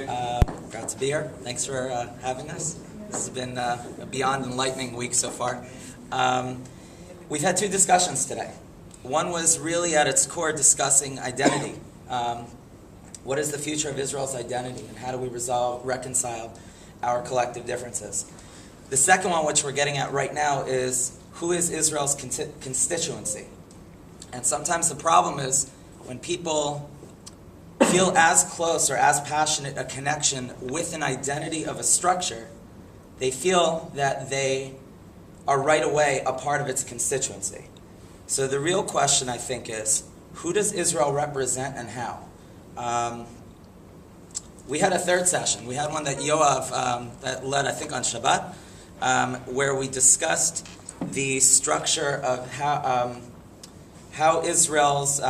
Proud to be here. Thanks for having us. This has been a beyond enlightening week so far. We've had two discussions today. One was really at its core discussing identity. What is the future of Israel's identity, and how do we reconcile our collective differences? The second one, which we're getting at right now, is who is Israel's constituency? And sometimes the problem is when people feel as close or as passionate a connection with an identity of a structure, they feel that they are right away a part of its constituency. So the real question, I think, is who does Israel represent and how? We had a third session. We had one that Yoav that led, I think, on Shabbat, where we discussed the structure of how Israel's,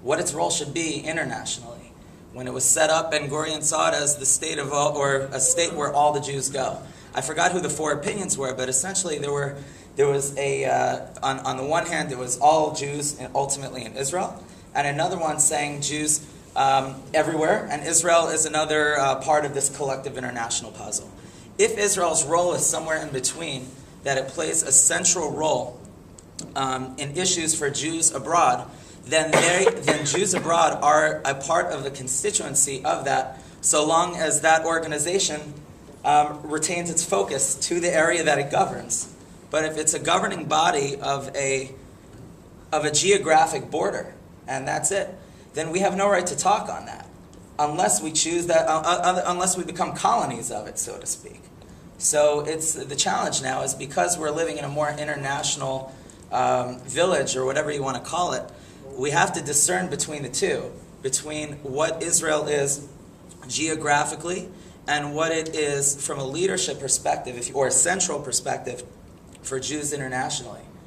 what its role should be internationally. When it was set up, Ben-Gurion saw it as the state of all, or a state where all the Jews go. I forgot who the four opinions were, but essentially there was on the one hand, there was all Jews ultimately in Israel, and another one saying Jews everywhere, and Israel is another part of this collective international puzzle. If Israel's role is somewhere in between, that it plays a central role in issues for Jews abroad, then Jews abroad are a part of the constituency of that, so long as that organization retains its focus to the area that it governs. But if it's a governing body of a geographic border, and that's it, then we have no right to talk on that, unless we choose that, unless we become colonies of it, so to speak. So it's the challenge now is because we're living in a more international village, or whatever you want to call it, we have to discern between the two, between what Israel is geographically and what it is from a leadership perspective, or a central perspective for Jews internationally.